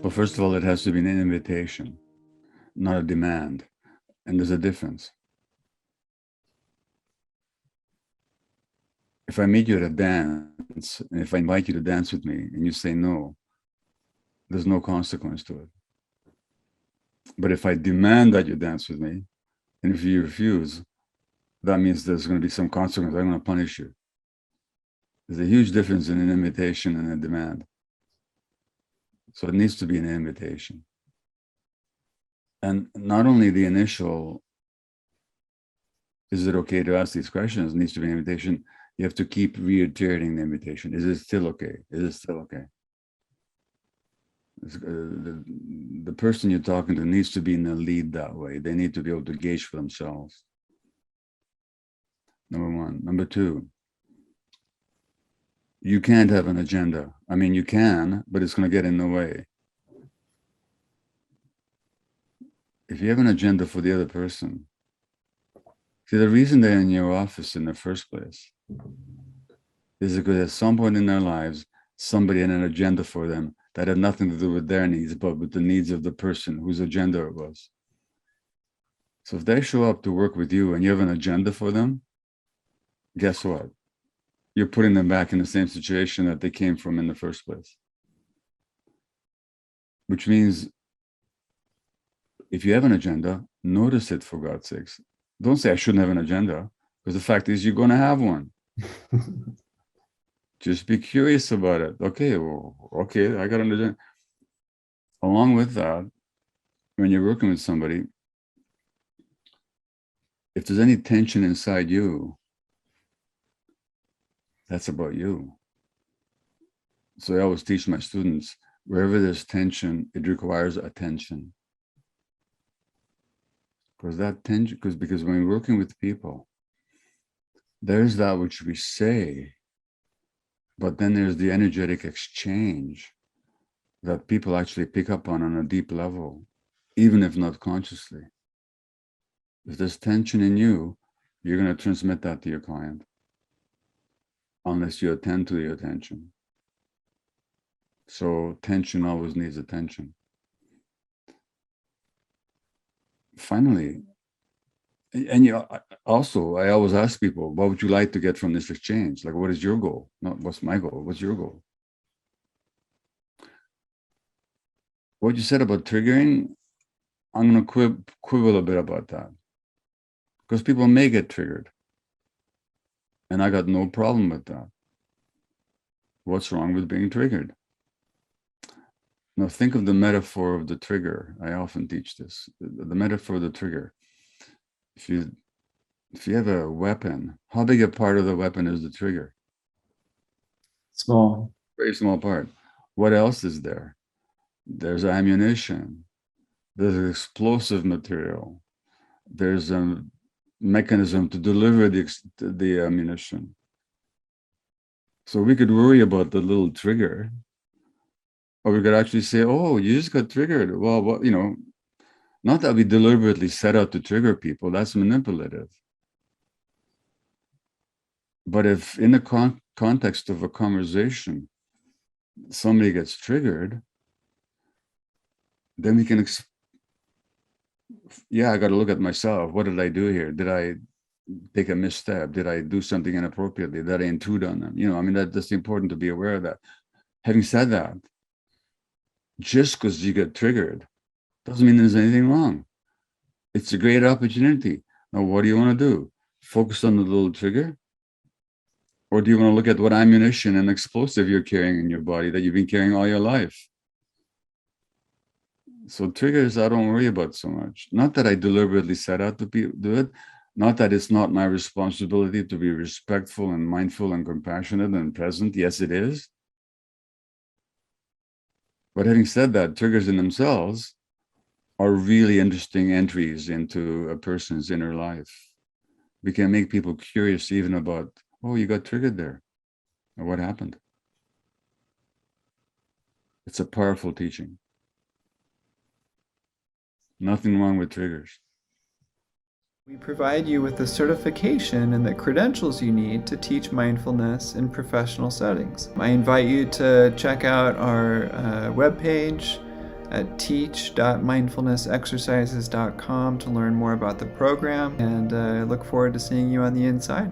Well, first of all, it has to be an invitation, not a demand. And there's a difference. If I meet you at a dance, and if I invite you to dance with me and you say no, there's no consequence to it. But if I demand that you dance with me, and if you refuse, that means there's going to be some consequence. I'm going to punish you. There's a huge difference in an invitation and a demand. So it needs to be an invitation. And not only the initial, is it okay to ask these questions, needs to be an invitation. You have to keep reiterating the invitation. Is it still okay? Is it still okay? The person you're talking to needs to be in the lead that way. They need to be able to gauge for themselves. Number one. Number two, you can't have an agenda. I mean, you can, but it's going to get in the way. If you have an agenda for the other person, see, the reason they're in your office in the first place is because at some point in their lives, somebody had an agenda for them that had nothing to do with their needs, but with the needs of the person whose agenda it was. So if they show up to work with you and you have an agenda for them, guess what? You're putting them back in the same situation that they came from in the first place. Which means if you have an agenda, notice it, for God's sakes. Don't say I shouldn't have an agenda, because the fact is you're going to have one. Just be curious about it. Okay, I got an agenda. Along with that, when you're working with somebody, if there's any tension inside you, that's about you. So I always teach my students, wherever there's tension, it requires attention. Because that tension, because when we're working with people, there's that which we say, but then there's the energetic exchange that people actually pick up on a deep level, even if not consciously. If there's tension in you, you're going to transmit that to your client, unless you attend to the attention. So tension always needs attention. Finally, and also, I always ask people, what would you like to get from this exchange? Like, what is your goal? Not what's my goal, what's your goal? What you said about triggering, I'm going to quibble a bit about that. Because people may get triggered. And I got no problem with that. What's wrong with being triggered? Now think of the metaphor of the trigger. I often teach this. The metaphor of the trigger. If you have a weapon, how big a part of the weapon is the trigger? Small. Very small part. What else is there? There's ammunition. There's explosive material. There's a mechanism to deliver the ammunition. So we could worry about the little trigger, or we could actually say, oh, you just got triggered. Well, what, not that we deliberately set out to trigger people, that's manipulative. But if in the context of a conversation, somebody gets triggered, then we can, I got to look at myself. What did I do here? Did I take a misstep? Did I do something inappropriately? Did I intrude on them? That's important to be aware of that. Having said that, just because you get triggered doesn't mean there's anything wrong. It's a great opportunity. Now, what do you want to do? Focus on the little trigger? Or do you want to look at what ammunition and explosive you're carrying in your body that you've been carrying all your life? So triggers, I don't worry about so much. Not that I deliberately set out to do it. Not that it's not my responsibility to be respectful and mindful and compassionate and present. Yes, it is. But having said that, triggers in themselves are really interesting entries into a person's inner life. We can make people curious even about, oh, you got triggered there. Or what happened? It's a powerful teaching. Nothing wrong with triggers. We provide you with the certification and the credentials you need to teach mindfulness in professional settings. I invite you to check out our webpage, at teach.mindfulnessexercises.com to learn more about the program, and I look forward to seeing you on the inside.